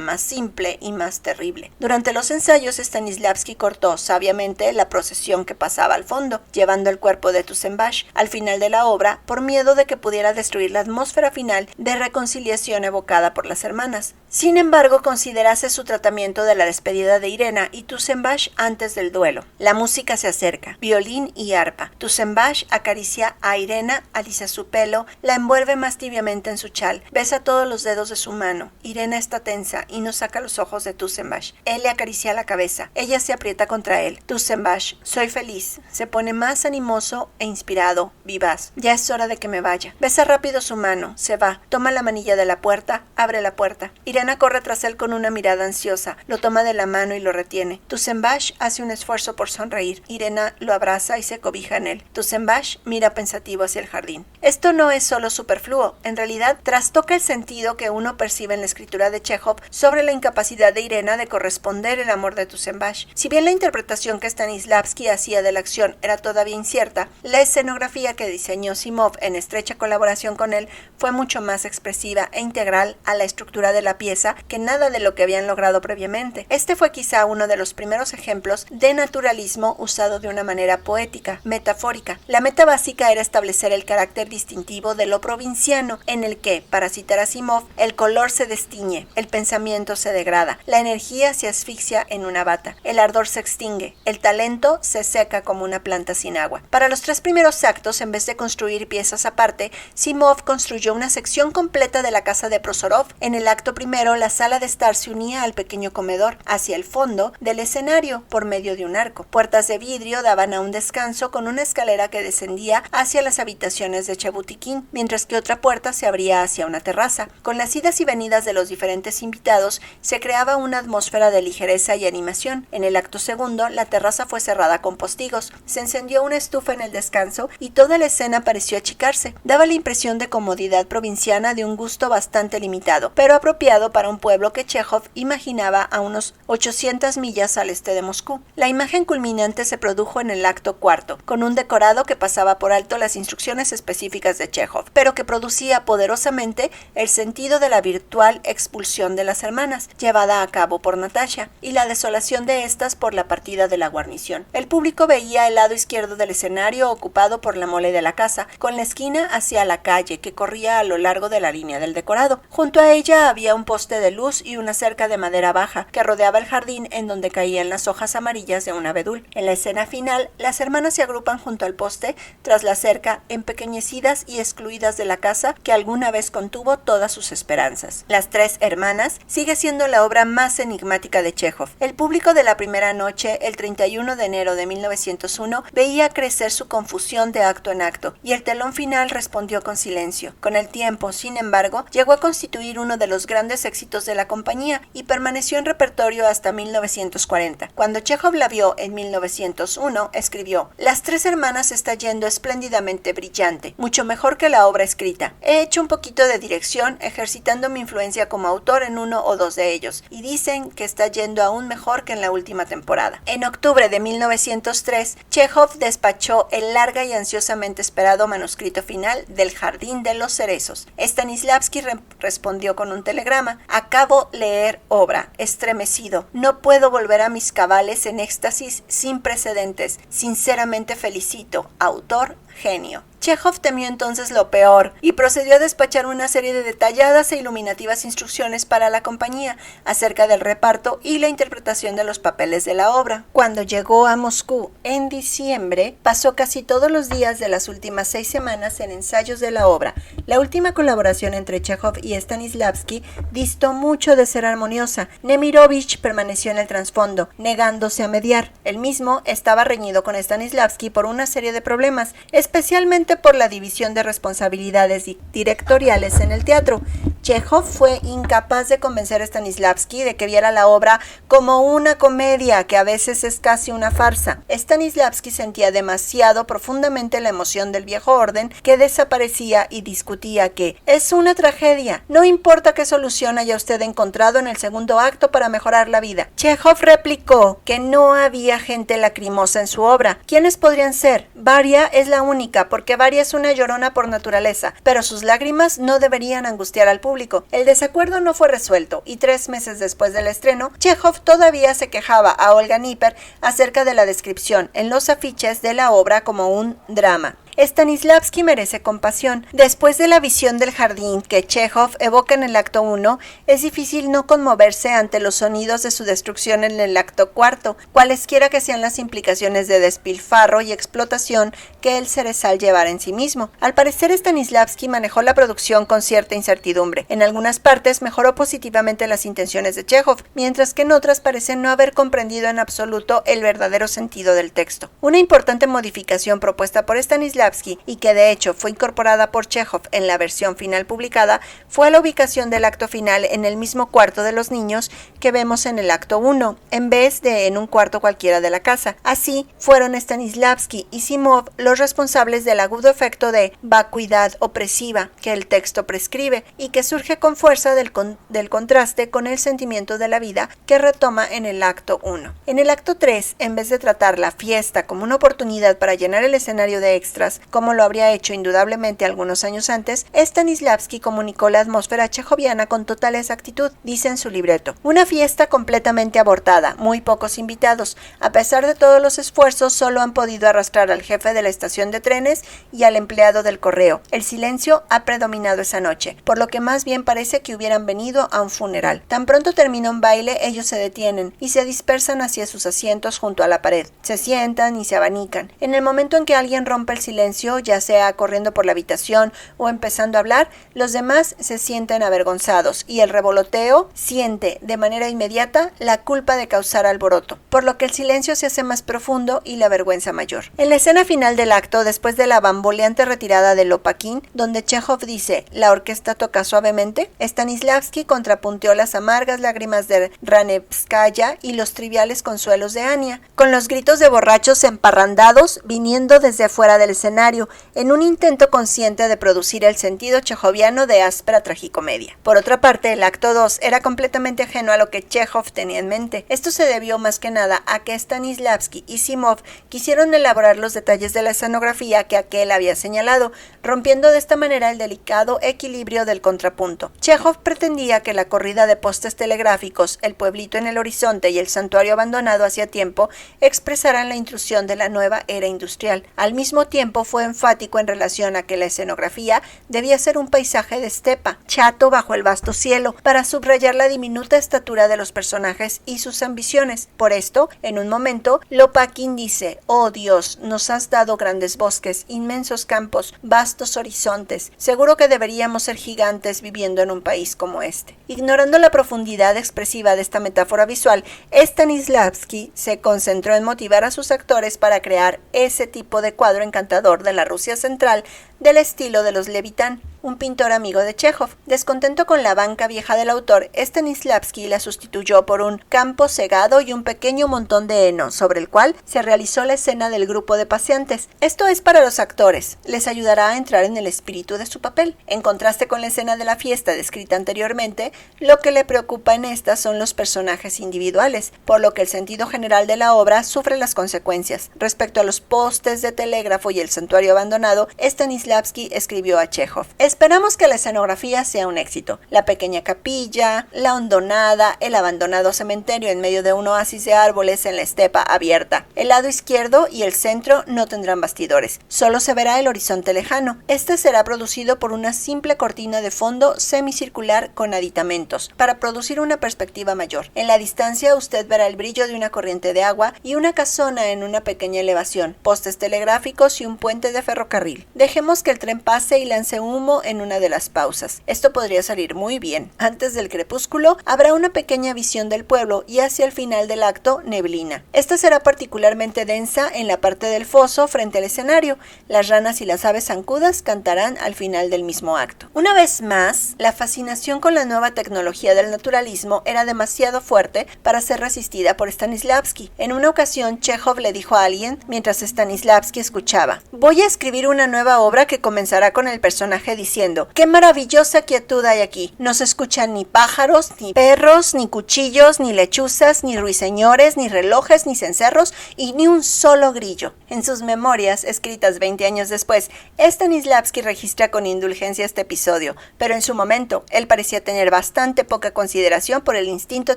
más simple y más terrible. Durante los ensayos, Stanislavski cortó sabiamente la procesión que pasaba al fondo, llevando el cuerpo de Tusenbash al final de la obra, por miedo de que pudiera destruir la atmósfera final de reconciliación evocada por las hermanas. Sin embargo, considerase su tratamiento de la despedida de Irena y Tusenbash antes del duelo. La música se acerca, violín y arpa. Tusenbash acaricia a Irena, alisa su pelo, la envuelve más tibiamente en su chal, besa todos los dedos de su mano. Irena está tensa y no saca los ojos de Tusenbash. Él le acaricia la cabeza. Ella se aprieta contra él. Tusenbash, soy feliz. Se pone más animoso e inspirado, vivaz. Ya es hora de que me vaya. Besa rápido su mano. Se va. Toma la manilla de la puerta. Abre la puerta. Irena Irena corre tras él con una mirada ansiosa, lo toma de la mano y lo retiene. Tusenbash hace un esfuerzo por sonreír. Irena lo abraza y se cobija en él. Tusenbash mira pensativo hacia el jardín. Esto no es solo superfluo, en realidad trastoca el sentido que uno percibe en la escritura de Chekhov sobre la incapacidad de Irena de corresponder el amor de Tusenbash. Si bien la interpretación que Stanislavski hacía de la acción era todavía incierta, la escenografía que diseñó Simov en estrecha colaboración con él fue mucho más expresiva e integral a la estructura de la pieza que nada de lo que habían logrado previamente. Este fue quizá uno de los primeros ejemplos de naturalismo usado de una manera poética, metafórica. La meta básica era establecer el carácter distintivo de lo provinciano, en el que, para citar a Simov, el color se destiñe, el pensamiento se degrada, la energía se asfixia en una bata, el ardor se extingue, el talento se seca como una planta sin agua. Para los 3 primeros actos, en vez de construir piezas aparte, Simov construyó una sección completa de la casa de Prosorov. En el acto primero, la sala de estar se unía al pequeño comedor, hacia el fondo del escenario, por medio de un arco. Puertas de vidrio daban a un descanso con una escalera que descendía hacia las habitaciones de Chebutikin, mientras que otra puerta se abría hacia una terraza. Con las idas y venidas de los diferentes invitados, se creaba una atmósfera de ligereza y animación. En el acto segundo, la terraza fue cerrada con postigos. Se encendió una estufa en el descanso y toda la escena pareció achicarse. Daba la impresión de comodidad provinciana de un gusto bastante limitado, pero apropiado para un pueblo que Chekhov imaginaba a unos 800 millas al este de Moscú. La imagen culminante se produjo en el acto cuarto, con un decorado que pasaba por alto las instrucciones específicas de Chekhov, pero que producía poderosamente el sentido de la virtual expulsión de las hermanas, llevada a cabo por Natasha, y la desolación de estas por la partida de la guarnición. El público veía el lado izquierdo del escenario ocupado por la mole de la casa, con la esquina hacia la calle que corría a lo largo de la línea del decorado. Junto a ella había un poste de luz y una cerca de madera baja que rodeaba el jardín en donde caían las hojas amarillas de un abedul. En la escena final, las hermanas se agrupan junto al poste, tras la cerca, empequeñecidas y excluidas de la casa que alguna vez contuvo todas sus esperanzas. Las 3 hermanas sigue siendo la obra más enigmática de Chekhov. El público de la primera noche, el 31 de enero de 1901, veía crecer su confusión de acto en acto, y el telón final respondió con silencio. Con el tiempo, sin embargo, llegó a constituir uno de los grandes éxitos de la compañía y permaneció en repertorio hasta 1940. Cuando Chekhov la vio en 1901, escribió: «Las 3 hermanas está yendo espléndidamente brillante, mucho mejor que la obra escrita. He hecho un poquito de dirección, ejercitando mi influencia como autor en 1 o 2 de ellos, y dicen que está yendo aún mejor que en la última temporada». En octubre de 1903, Chekhov despachó el larga y ansiosamente esperado manuscrito final del Jardín de los Cerezos. Stanislavski respondió con un telegrama: «Acabo leer obra, estremecido. No puedo volver a mis cabales en éxtasis sin precedentes. Sinceramente felicito. Autor, genio». Chekhov temió entonces lo peor y procedió a despachar una serie de detalladas e iluminativas instrucciones para la compañía acerca del reparto y la interpretación de los papeles de la obra. Cuando llegó a Moscú en diciembre, pasó casi todos los días de las últimas 6 semanas en ensayos de la obra. La última colaboración entre Chekhov y Stanislavski distó mucho de ser armoniosa. Nemirovich permaneció en el trasfondo, negándose a mediar. Él mismo estaba reñido con Stanislavski por una serie de problemas, especialmente por la división de responsabilidades directoriales en el teatro. Chekhov fue incapaz de convencer a Stanislavski de que viera la obra como una comedia, que a veces es casi una farsa. Stanislavski sentía demasiado profundamente la emoción del viejo orden, que desaparecía, y discutía que es una tragedia. No importa qué solución haya usted encontrado en el segundo acto para mejorar la vida. Chekhov replicó que no había gente lacrimosa en su obra. ¿Quiénes podrían ser? Varia es la única, porque Varia es una llorona por naturaleza, pero sus lágrimas no deberían angustiar al público. El desacuerdo no fue resuelto, y 3 meses después del estreno, Chekhov todavía se quejaba a Olga Nipper acerca de la descripción en los afiches de la obra como un drama. Stanislavski merece compasión. Después de la visión del jardín que Chekhov evoca en el acto 1, es difícil no conmoverse ante los sonidos de su destrucción en el acto 4, cualesquiera que sean las implicaciones de despilfarro y explotación que el cerezal llevara en sí mismo. Al parecer, Stanislavski manejó la producción con cierta incertidumbre. En algunas partes mejoró positivamente las intenciones de Chekhov, mientras que en otras parece no haber comprendido en absoluto el verdadero sentido del texto. Una importante modificación propuesta por Stanislavski Stanislavski y que de hecho fue incorporada por Chekhov en la versión final publicada, fue la ubicación del acto final en el mismo cuarto de los niños que vemos en el acto 1, en vez de en un cuarto cualquiera de la casa. Así, fueron Stanislavski y Simov los responsables del agudo efecto de vacuidad opresiva que el texto prescribe y que surge con fuerza del contraste con el sentimiento de la vida que retoma en el acto 1. En el acto 3, en vez de tratar la fiesta como una oportunidad para llenar el escenario de extras, como lo habría hecho indudablemente algunos años antes, Stanislavski comunicó la atmósfera chejoviana con total exactitud, dice en su libreto. Una fiesta completamente abortada, muy pocos invitados. A pesar de todos los esfuerzos, solo han podido arrastrar al jefe de la estación de trenes y al empleado del correo. El silencio ha predominado esa noche, por lo que más bien parece que hubieran venido a un funeral. Tan pronto termina un baile, ellos se detienen y se dispersan hacia sus asientos junto a la pared. Se sientan y se abanican. En el momento en que alguien rompe el silencio, ya sea corriendo por la habitación o empezando a hablar, los demás se sienten avergonzados y el revoloteo siente de manera inmediata la culpa de causar alboroto, por lo que el silencio se hace más profundo y la vergüenza mayor. En la escena final del acto, después de la bamboleante retirada de Lopakin, donde Chekhov dice «la orquesta toca suavemente», Stanislavski contrapunteó las amargas lágrimas de Ranevskaya y los triviales consuelos de Ania, con los gritos de borrachos emparrandados viniendo desde afuera del escenario, en un intento consciente de producir el sentido chejoviano de áspera tragicomedia. Por otra parte, el acto 2 era completamente ajeno a lo que Chekhov tenía en mente. Esto se debió más que nada a que Stanislavski y Simov quisieron elaborar los detalles de la escenografía que aquel había señalado, rompiendo de esta manera el delicado equilibrio del contrapunto. Chekhov pretendía que la corrida de postes telegráficos, el pueblito en el horizonte y el santuario abandonado hacía tiempo expresaran la intrusión de la nueva era industrial. Al mismo tiempo fue enfático en relación a que la escenografía debía ser un paisaje de estepa, chato bajo el vasto cielo, para subrayar la diminuta estatura de los personajes y sus ambiciones. Por esto, en un momento, Lopakin dice: «Oh Dios, nos has dado grandes bosques, inmensos campos, vastos horizontes. Seguro que deberíamos ser gigantes viviendo en un país como este». Ignorando la profundidad expresiva de esta metáfora visual, Stanislavski se concentró en motivar a sus actores para crear ese tipo de cuadro encantador de la Rusia central del estilo de los Levitan, un pintor amigo de Chekhov. Descontento con la banca vieja del autor, Stanislavski la sustituyó por un campo segado y un pequeño montón de heno, sobre el cual se realizó la escena del grupo de paseantes. Esto es para los actores, les ayudará a entrar en el espíritu de su papel. En contraste con la escena de la fiesta descrita anteriormente, lo que le preocupa en esta son los personajes individuales, por lo que el sentido general de la obra sufre las consecuencias. Respecto a los postes de telégrafo y el santuario abandonado, Stanislavski escribió a Chekhov: «Esperamos que la escenografía sea un éxito. La pequeña capilla, la hondonada, el abandonado cementerio en medio de un oasis de árboles en la estepa abierta. El lado izquierdo y el centro no tendrán bastidores. Solo se verá el horizonte lejano. Este será producido por una simple cortina de fondo semicircular con aditamentos, para producir una perspectiva mayor. En la distancia usted verá el brillo de una corriente de agua y una casona en una pequeña elevación, postes telegráficos y un puente de ferrocarril. Dejemos que el tren pase y lance humo en una de las pausas. Esto podría salir muy bien. Antes del crepúsculo habrá una pequeña visión del pueblo y hacia el final del acto, neblina. Esta será particularmente densa en la parte del foso frente al escenario. Las ranas y las aves zancudas cantarán al final del mismo acto». Una vez más, la fascinación con la nueva tecnología del naturalismo era demasiado fuerte para ser resistida por Stanislavski. En una ocasión, Chekhov le dijo a alguien, mientras Stanislavski escuchaba: «Voy a escribir una nueva obra que comenzará con el personaje diciendo: ¡qué maravillosa quietud hay aquí! No se escuchan ni pájaros, ni perros, ni cuchillos, ni lechuzas, ni ruiseñores, ni relojes, ni cencerros y ni un solo grillo». En sus memorias, escritas 20 años después, Stanislavski registra con indulgencia este episodio, pero en su momento, él parecía tener bastante poca consideración por el instinto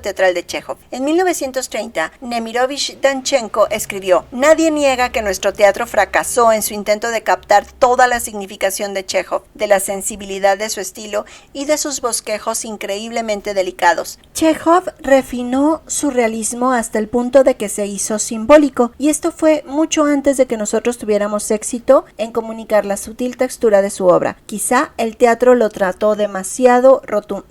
teatral de Chekhov. En 1930, Nemirovich Danchenko escribió: «Nadie niega que nuestro teatro fracasó en su intento de captar toda la significación de Chekhov, de las la sensibilidad de su estilo y de sus bosquejos increíblemente delicados. Chekhov refinó su realismo hasta el punto de que se hizo simbólico, y esto fue mucho antes de que nosotros tuviéramos éxito en comunicar la sutil textura de su obra. Quizá el teatro lo trató demasiado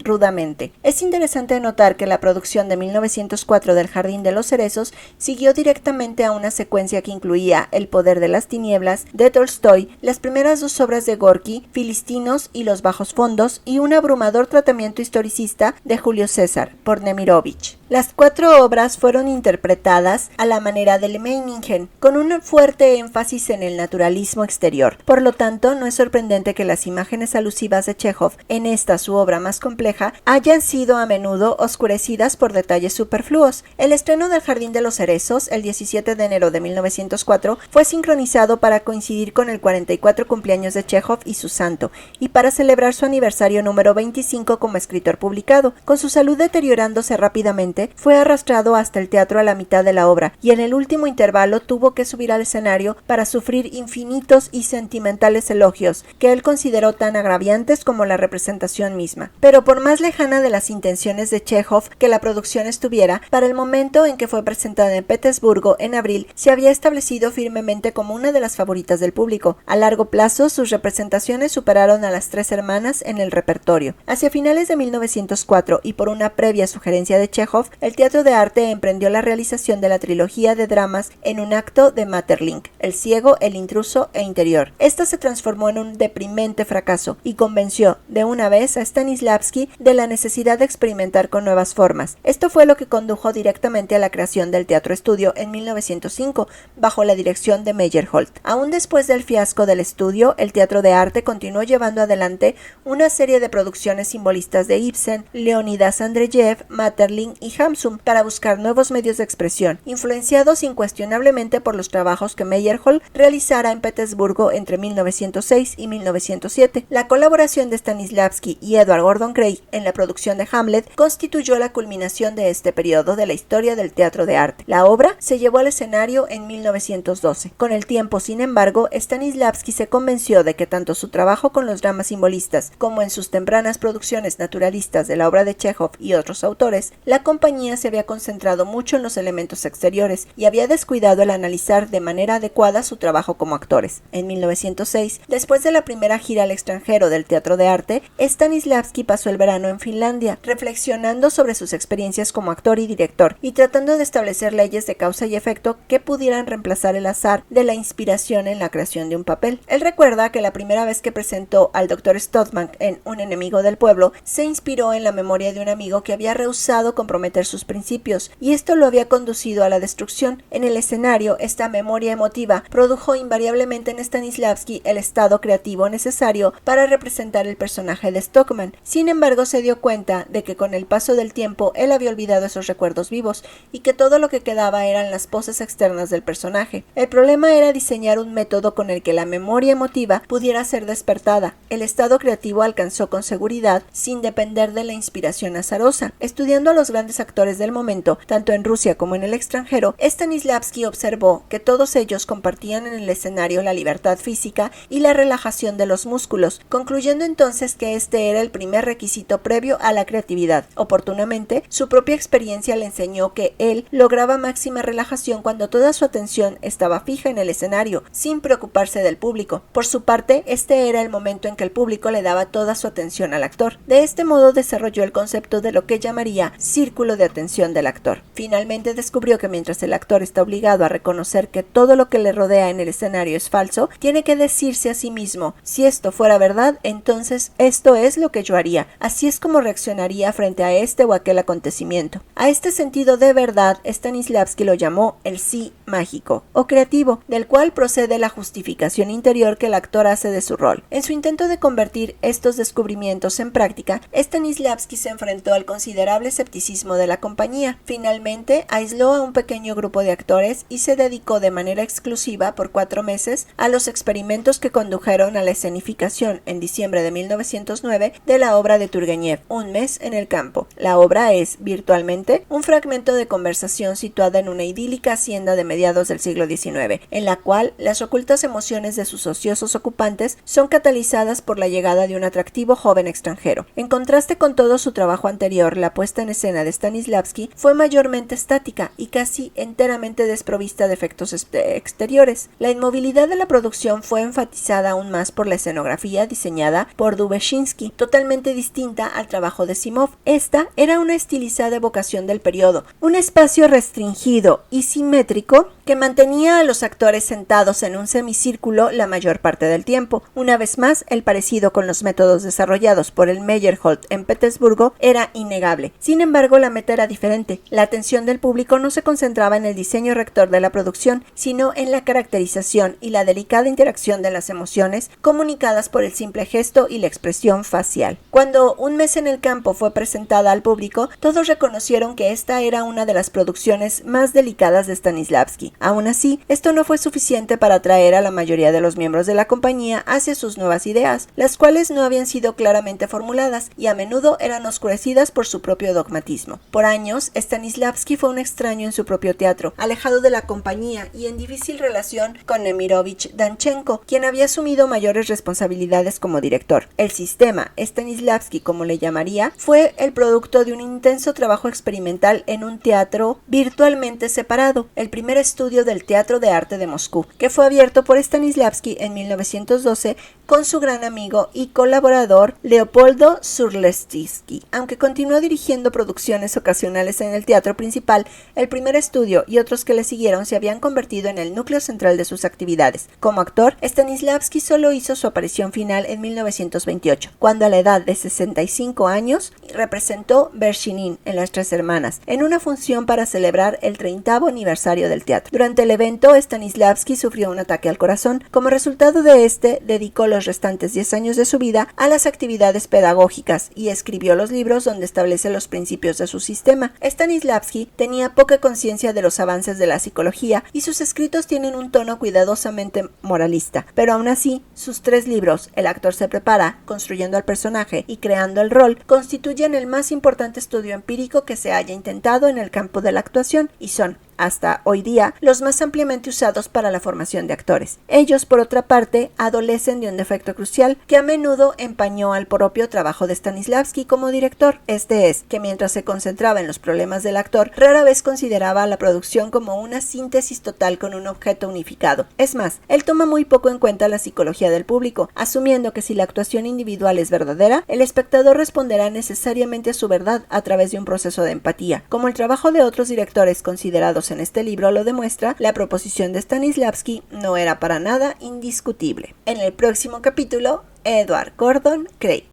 rudamente. Es interesante notar que la producción de 1904 del Jardín de los Cerezos siguió directamente a una secuencia que incluía El poder de las tinieblas de Tolstoy, las primeras dos obras de Gorki, Filistinos y los bajos fondos, y un abrumador tratamiento historicista de Julio César por Nemirovich. Las 4 obras fueron interpretadas a la manera de Meiningen, con un fuerte énfasis en el naturalismo exterior. Por lo tanto, no es sorprendente que las imágenes alusivas de Chekhov en esta su obra más compleja hayan sido a menudo oscurecidas por detalles superfluos. El estreno del Jardín de los Cerezos, el 17 de enero de 1904, fue sincronizado para coincidir con el 44 cumpleaños de Chekhov y su santo, y para celebrar su aniversario número 25 como escritor publicado. Con su salud deteriorándose rápidamente, fue arrastrado hasta el teatro a la mitad de la obra, y en el último intervalo tuvo que subir al escenario para sufrir infinitos y sentimentales elogios, que él consideró tan agraviantes como la representación misma. Pero por más lejana de las intenciones de Chekhov que la producción estuviera, para el momento en que fue presentada en Petersburgo en abril, se había establecido firmemente como una de las favoritas del público. A largo plazo, sus representaciones superaron a Las Tres Hermanas en el repertorio. Hacia finales de 1904, y por una previa sugerencia de Chekhov, el Teatro de Arte emprendió la realización de la trilogía de dramas en un acto de Maeterlinck, El ciego, El intruso e Interior. Esta se transformó en un deprimente fracaso y convenció de una vez a Stanislavski de la necesidad de experimentar con nuevas formas. Esto fue lo que condujo directamente a la creación del Teatro Estudio en 1905, bajo la dirección de Meyerhold. Aún después del fiasco del estudio, el Teatro de Arte continuó llevando adelante una serie de producciones simbolistas de Ibsen, Leonidas Andreyev, Maeterlinck y Hamsun para buscar nuevos medios de expresión, influenciados incuestionablemente por los trabajos que Meyerhold realizara en Petersburgo entre 1906 y 1907. La colaboración de Stanislavski y Edward Gordon Gray en la producción de Hamlet constituyó la culminación de este periodo de la historia del teatro de arte. La obra se llevó al escenario en 1912. Con el tiempo, sin embargo, Stanislavski se convenció de que tanto su trabajo con los dramas simbolistas como en sus tempranas producciones naturalistas de la obra de Chekhov y otros autores, la compañía se había concentrado mucho en los elementos exteriores y había descuidado el analizar de manera adecuada su trabajo como actores. En 1906, después de la primera gira al extranjero del teatro de arte, Stanislavski pasó el verano en Finlandia, reflexionando sobre sus experiencias como actor y director, y tratando de establecer leyes de causa y efecto que pudieran reemplazar el azar de la inspiración en la creación de un papel. Él recuerda que la primera vez que presentó al Dr. Stottman en Un enemigo del pueblo, se inspiró en la memoria de un amigo que había rehusado comprometer sus principios, y esto lo había conducido a la destrucción. En el escenario, esta memoria emotiva produjo invariablemente en Stanislavski el estado creativo necesario para representar el personaje de Stockman. Sin embargo, se dio cuenta de que con el paso del tiempo él había olvidado esos recuerdos vivos y que todo lo que quedaba eran las poses externas del personaje. El problema era diseñar un método con el que la memoria emotiva pudiera ser despertada. El estado creativo alcanzó con seguridad sin depender de la inspiración azarosa. Estudiando a los grandes actores del momento, tanto en Rusia como en el extranjero, Stanislavski observó que todos ellos compartían en el escenario la libertad física y la relajación de los músculos, concluyendo entonces que este era el primer requisito previo a la creatividad. Oportunamente, su propia experiencia le enseñó que él lograba máxima relajación cuando toda su atención estaba fija en el escenario, sin preocuparse del público. Por su parte, este era el momento en que el público le daba toda su atención al actor. De este modo desarrolló el concepto de lo que llamaría círculo de atención del actor. Finalmente descubrió que mientras el actor está obligado a reconocer que todo lo que le rodea en el escenario es falso, tiene que decirse a sí mismo: si esto fuera verdad, entonces esto es lo que yo haría. Así es como reaccionaría frente a este o aquel acontecimiento. A este sentido de verdad, Stanislavski lo llamó el sí mágico o creativo, del cual procede la justificación interior que el actor hace de su rol. En su intento de convertir estos descubrimientos en práctica, Stanislavski se enfrentó al considerable escepticismo de la compañía. Finalmente, aisló a un pequeño grupo de actores y se dedicó de manera exclusiva por 4 meses a los experimentos que condujeron a la escenificación en diciembre de 1909 de la obra de Turgenev, Un mes en el campo. La obra es, virtualmente, un fragmento de conversación situada en una idílica hacienda de mediados del siglo XIX, en la cual las ocultas emociones de sus ociosos ocupantes son catalizadas por la llegada de un atractivo joven extranjero. En contraste con todo su trabajo anterior, la puesta en escena de Stanislavski fue mayormente estática y casi enteramente desprovista de efectos exteriores. La inmovilidad de la producción fue enfatizada aún más por la escenografía diseñada por Dubezhinsky, totalmente distinta al trabajo de Simov. Esta era una estilizada evocación del periodo, un espacio restringido y simétrico que mantenía a los actores sentados en un semicírculo la mayor parte del tiempo. Una vez más, el parecido con los métodos desarrollados por el Meyerhold en Petersburgo era innegable. Sin embargo, la meta era diferente. La atención del público no se concentraba en el diseño rector de la producción, sino en la caracterización y la delicada interacción de las emociones comunicadas por el simple gesto y la expresión facial. Cuando Un mes en el campo fue presentada al público, todos reconocieron que esta era una de las producciones más delicadas de Stanislavski. Aún así, esto no fue suficiente para atraer a la mayoría de los miembros de la compañía hacia sus nuevas ideas, las cuales no habían sido claramente formuladas y a menudo eran oscurecidas por su propio dogmatismo. Por años, Stanislavski fue un extraño en su propio teatro, alejado de la compañía y en difícil relación con Nemirovich Danchenko, quien había asumido mayores responsabilidades como director. El sistema, Stanislavski como le llamaría, fue el producto de un intenso trabajo experimental en un teatro virtualmente separado, el primer estudio del Teatro de Arte de Moscú, que fue abierto por Stanislavski en 1912 con su gran amigo y colaborador Leopoldo Surlestitsky. Aunque continuó dirigiendo producciones ocasionales en el teatro principal, el primer estudio y otros que le siguieron se habían convertido en el núcleo central de sus actividades. Como actor, Stanislavski solo hizo su aparición final en 1928, cuando a la edad de 65 años representó Vershinin en Las Tres Hermanas, en una función para celebrar el 30º aniversario del teatro. Durante el evento, Stanislavski sufrió un ataque al corazón. Como resultado de este, dedicó los restantes 10 años de su vida a las actividades pedagógicas y escribió los libros donde establece los principios de su sistema. Stanislavski tenía poca conciencia de los avances de la psicología y sus escritos tienen un tono cuidadosamente moralista, pero aún así, sus 3 libros, El actor se prepara, Construyendo al personaje y Creando el rol, constituyen el más importante estudio empírico que se haya intentado en el campo de la actuación y son, hasta hoy día, los más ampliamente usados para la formación de actores. Ellos, por otra parte, adolecen de un defecto crucial que a menudo empañó al propio trabajo de Stanislavski como director. Este es, que mientras se concentraba en los problemas del actor, rara vez consideraba a la producción como una síntesis total con un objeto unificado. Es más, él toma muy poco en cuenta la psicología del público, asumiendo que si la actuación individual es verdadera, el espectador responderá necesariamente a su verdad a través de un proceso de empatía. Como el trabajo de otros directores considerados en este libro lo demuestra, la proposición de Stanislavski no era para nada indiscutible. En el próximo capítulo, Edward Gordon Craig.